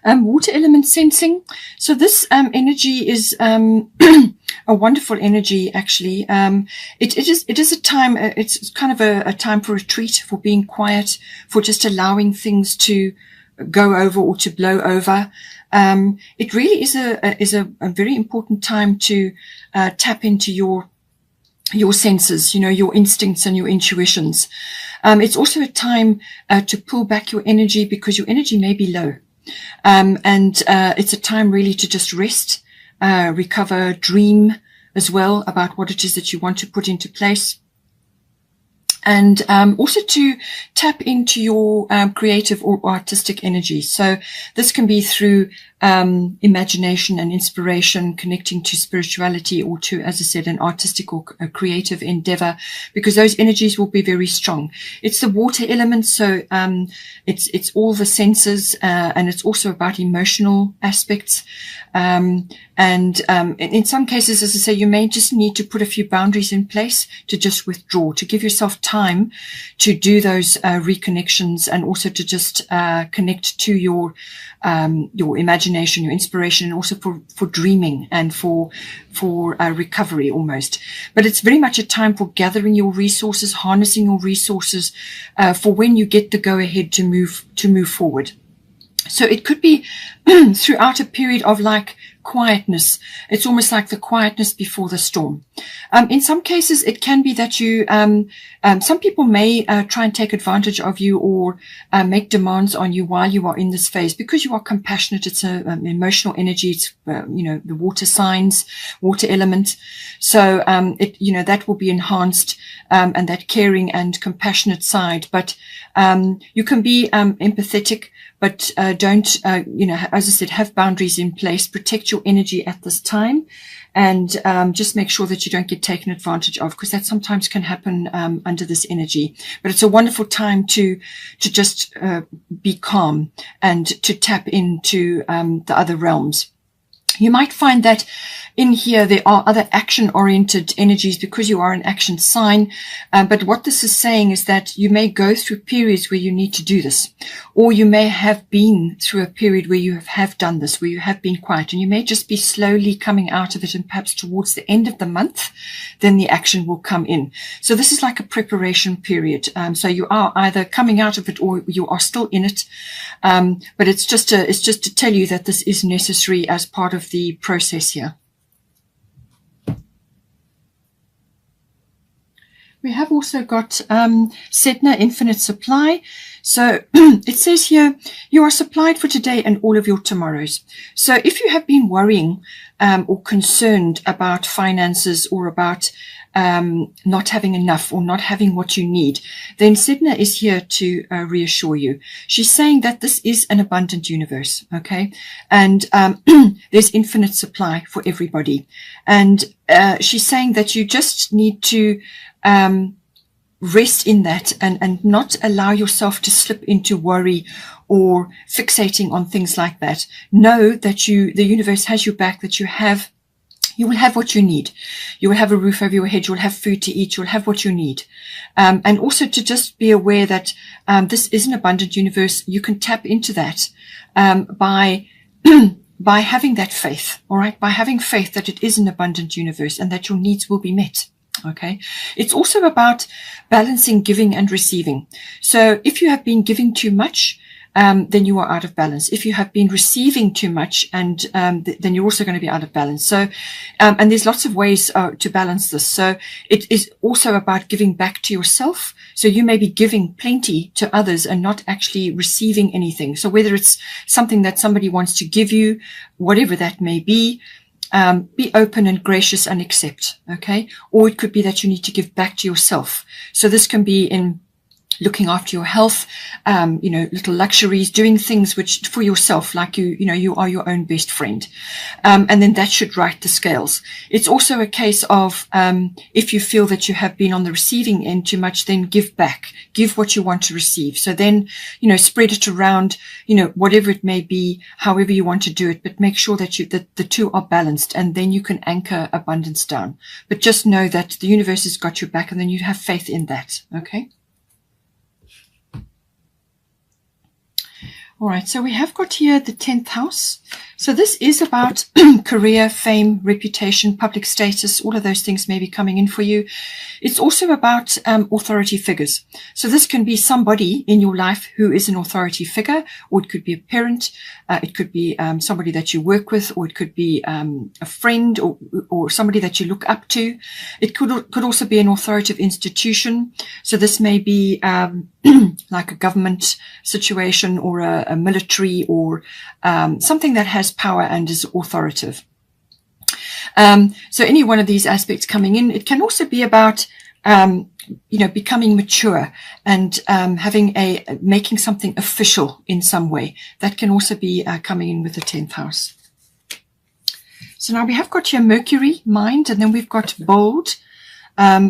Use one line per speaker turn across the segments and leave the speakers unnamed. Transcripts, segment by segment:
Water element sensing. So this energy is a wonderful energy, actually. It is a time, it's kind of a time for retreat, for being quiet, for just allowing things to go over or to blow over. It really is a very important time to tap into your senses, your instincts and your intuitions. It's also a time to pull back your energy, because your energy may be low. And it's a time really to just rest, recover, dream as well about what it is that you want to put into place. And also to tap into your creative or artistic energy. So this can be through imagination and inspiration, connecting to spirituality, or to, as I said, an artistic or a creative endeavor, because those energies will be very strong. It's the water element, so it's all the senses, and it's also about emotional aspects. And in some cases, as I say, you may just need to put a few boundaries in place to just withdraw, to give yourself time to do those reconnections, and also to just connect to your imagination, your inspiration, and also for dreaming and for recovery almost. But it's very much a time for gathering your resources, harnessing your resources, for when you get the go ahead to move forward. So it could be throughout a period of like quietness. It's almost like the quietness before the storm. In some cases, it can be that you, some people may try and take advantage of you, or make demands on you while you are in this phase, because you are compassionate. It's an emotional energy. It's, the water signs, water element. So, that will be enhanced, and that caring and compassionate side. But, you can be, empathetic, but don't, as I said, have boundaries in place, protect your energy at this time, and just make sure that you don't get taken advantage of, because that sometimes can happen under this energy. But it's a wonderful time to just be calm and to tap into the other realms. You might find that in here there are other action-oriented energies, because you are an action sign. But what this is saying is that you may go through periods where you need to do this, or you may have been through a period where you have done this, where you have been quiet, and you may just be slowly coming out of it, and perhaps towards the end of the month, then the action will come in. So this is like a preparation period. So you are either coming out of it, or you are still in it. But it's just to tell you that this is necessary as part of the process here. We have also got Sedna Infinite Supply. So it says here, you are supplied for today and all of your tomorrows. So if you have been worrying or concerned about finances, or about not having enough, or not having what you need, then Sedna is here to reassure you. She's saying that this is an abundant universe, okay? And there's infinite supply for everybody. And she's saying that you just need to rest in that, and not allow yourself to slip into worry or fixating on things like that. Know that the universe has your back, that you will have what you need. You will have a roof over your head. You will have food to eat. You will have what you need. And also to just be aware that this is an abundant universe. You can tap into that by having that faith, all right? By having faith that it is an abundant universe, and that your needs will be met. Okay. It's also about balancing giving and receiving. So if you have been giving too much, then you are out of balance. If you have been receiving too much, and then you're also going to be out of balance. So, and there's lots of ways to balance this. So it is also about giving back to yourself. So you may be giving plenty to others and not actually receiving anything. So whether it's something that somebody wants to give you, whatever that may be open and gracious and accept. Okay. Or it could be that you need to give back to yourself. So this can be in looking after your health, little luxuries, doing things which for yourself, like you are your own best friend. And then that should right the scales. It's also a case of, if you feel that you have been on the receiving end too much, then give back, give what you want to receive. So then, spread it around, whatever it may be, however you want to do it, but make sure that that the two are balanced, and then you can anchor abundance down. But just know that the universe has got your back, and then you have faith in that. Okay. All right, so we have got here the 10th house. So this is about career, fame, reputation, public status, all of those things may be coming in for you. It's also about authority figures. So this can be somebody in your life who is an authority figure, or it could be a parent, it could be somebody that you work with, or it could be a friend or somebody that you look up to. It could also be an authoritative institution. So this may be like a government situation or a military or something that has power and is authoritative. So any one of these aspects coming in. It can also be about becoming mature and making something official in some way. That can also be coming in with the 10th house. So now we have got here Mercury, mind, and then we've got bold,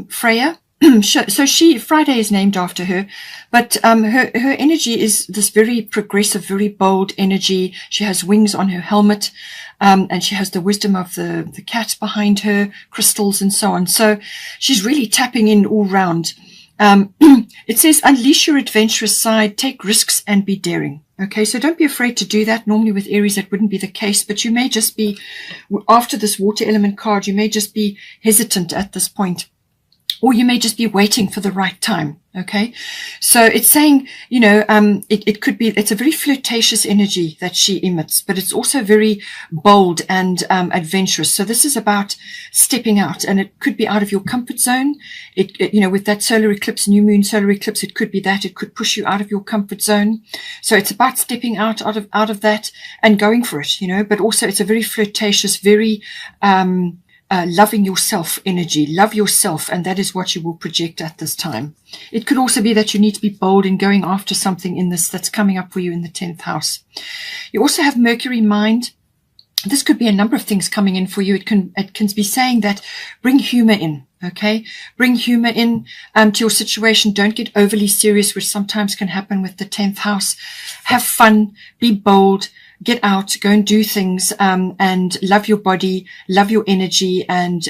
Freya. So Friday is named after her, but her energy is this very progressive, very bold energy. She has wings on her helmet, and she has the wisdom of the cat behind her, crystals and so on. So she's really tapping in all round. It says, unleash your adventurous side, take risks and be daring. Okay, so don't be afraid to do that. Normally with Aries, that wouldn't be the case, but you may just be, after this water element card, you may just be hesitant at this point. Or you may just be waiting for the right time. Okay. So it's saying, it could be, it's a very flirtatious energy that she emits, but it's also very bold and adventurous. So this is about stepping out, and it could be out of your comfort zone. With that solar eclipse, new moon solar eclipse, it could be that it could push you out of your comfort zone. So it's about stepping out of that and going for it, but also it's a very flirtatious, very, loving yourself energy. Love yourself, and that is what you will project at this time. It could also be that you need to be bold in going after something in this that's coming up for you in the 10th house. You also have Mercury, mind. This could be a number of things coming in for you. It can be saying that bring humor in. Okay, bring humor in to your situation. Don't get overly serious, which sometimes can happen with the 10th house. Have fun, be bold. Get out, go and do things, and love your body, love your energy, and,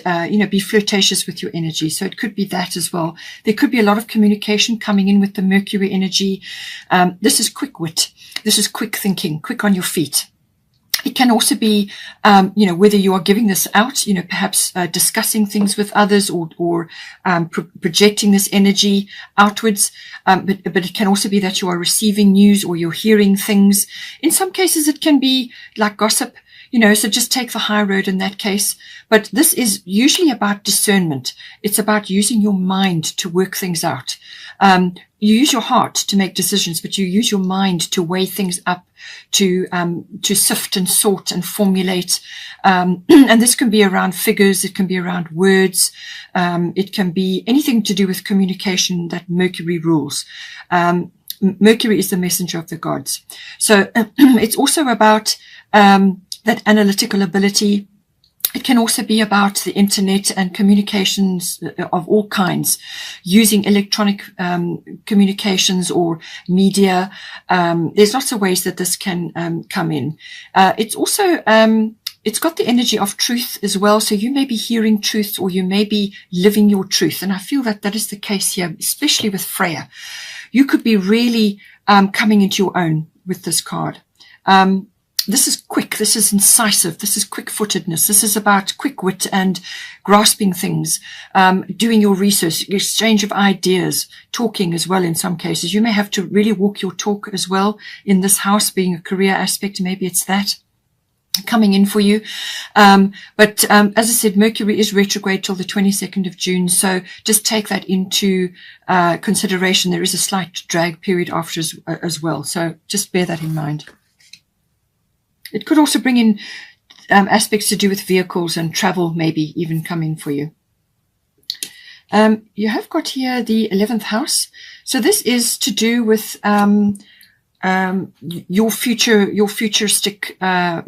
be flirtatious with your energy. So it could be that as well. There could be a lot of communication coming in with the Mercury energy. This is quick wit. This is quick thinking, quick on your feet. It can also be, whether you are giving this out, perhaps discussing things with others or projecting this energy outwards. But it can also be that you are receiving news or you're hearing things. In some cases, it can be like gossip, so just take the high road in that case. But this is usually about discernment. It's about using your mind to work things out. You use your heart to make decisions, but you use your mind to weigh things up, to sift and sort and formulate. And this can be around figures. It can be around words. It can be anything to do with communication that Mercury rules. Mercury is the messenger of the gods. So it's also about that analytical ability. It can also be about the internet and communications of all kinds, using electronic communications or media. There's lots of ways that this can come in. It's also it's got the energy of truth as well. So you may be hearing truth, or you may be living your truth. And I feel that that is the case here, especially with Freya. You could be really coming into your own with this card. This is quick. This is incisive. This is quick-footedness. This is about quick wit and grasping things, doing your research, exchange of ideas, talking as well in some cases. You may have to really walk your talk as well in this house, being a career aspect. Maybe it's that coming in for you. But as I said, Mercury is retrograde till the 22nd of June. So just take that into consideration. There is a slight drag period after as well. So just bear that in mind. It could also bring in aspects to do with vehicles and travel, maybe even come in for you. You have got here the 11th house. So this is to do with your futuristic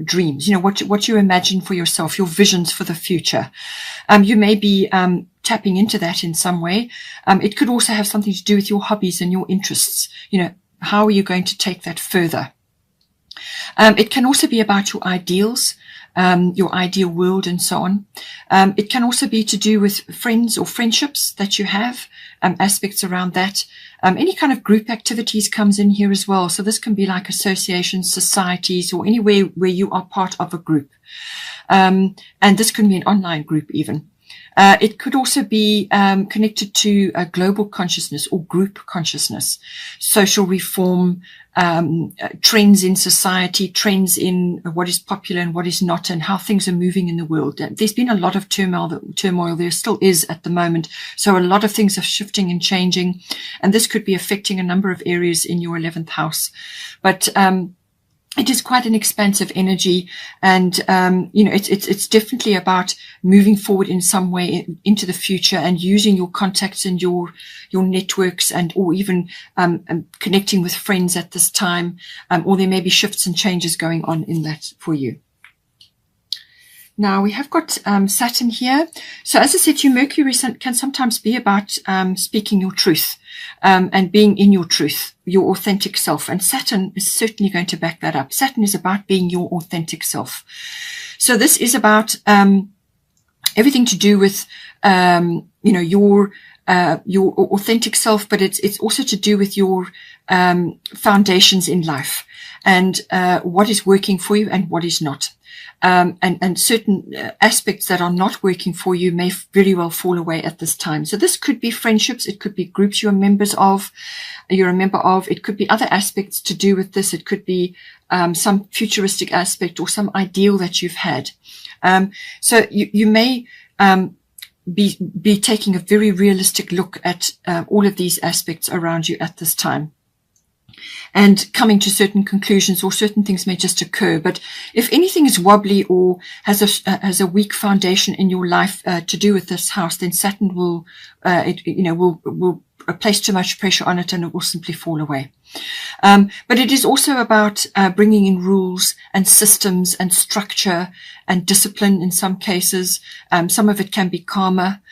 dreams, what you imagine for yourself, your visions for the future. You may be tapping into that in some way. It could also have something to do with your hobbies and your interests. How are you going to take that further? It can also be about your ideals, your ideal world, and so on. It can also be to do with friends or friendships that you have, aspects around that. Any kind of group activities comes in here as well. So this can be like associations, societies, or anywhere where you are part of a group. And this can be an online group even. It could also be connected to a global consciousness or group consciousness, social reform, trends in society, trends in what is popular and what is not, and how things are moving in the world. There's been a lot of turmoil. There still is at the moment. So a lot of things are shifting and changing, and this could be affecting a number of areas in your 11th house. But it is quite an expansive energy, and it's definitely about moving forward in some way into the future and using your contacts and your networks, and or even connecting with friends at this time, or there may be shifts and changes going on in that for you. Now we have got Saturn here. So as I said to you, Mercury can sometimes be about speaking your truth and being in your truth, your authentic self. And Saturn is certainly going to back that up. Saturn is about being your authentic self. So this is about everything to do with your authentic self, but it's also to do with your foundations in life, and what is working for you and what is not. And certain aspects that are not working for you may very well fall away at this time. So this could be friendships. It could be groups you're a member of. It could be other aspects to do with this. It could be some futuristic aspect or some ideal that you've had. So you may be taking a very realistic look at all of these aspects around you at this time, and coming to certain conclusions, or certain things may just occur. But if anything is wobbly or has a weak foundation in your life to do with this house, then Saturn will place too much pressure on it, and it will simply fall away. But it is also about bringing in rules and systems and structure and discipline in some cases. Some of it can be karma.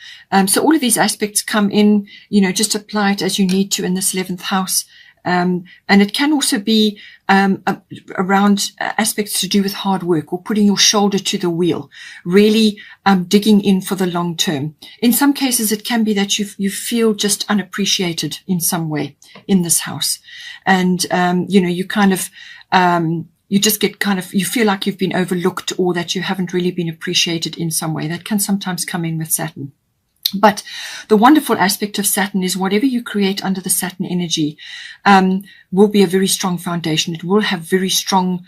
So all of these aspects come in, just apply it as you need to in this 11th house. And it can also be around aspects to do with hard work, or putting your shoulder to the wheel, really digging in for the long term. In some cases, it can be that you feel just unappreciated in some way in this house. And, you just get you feel like you've been overlooked, or that you haven't really been appreciated in some way. That can sometimes come in with Saturn. But the wonderful aspect of Saturn is whatever you create under the Saturn energy will be a very strong foundation. It will have very strong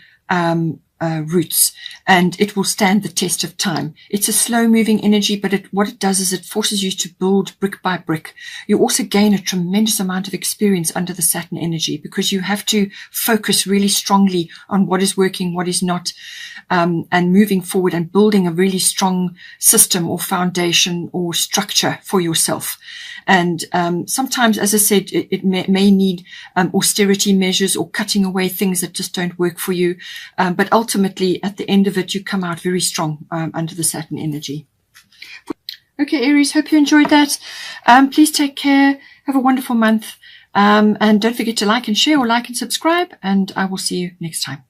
roots, and it will stand the test of time. It's a slow-moving energy, but what it does is it forces you to build brick by brick. You also gain a tremendous amount of experience under the Saturn energy, because you have to focus really strongly on what is working, what is not, and moving forward and building a really strong system or foundation or structure for yourself. And sometimes, as I said, it may need austerity measures or cutting away things that just don't work for you. But ultimately, at the end of it, you come out very strong under the Saturn energy. Okay, Aries, hope you enjoyed that. Please take care. Have a wonderful month. And don't forget to like and share, or like and subscribe. And I will see you next time.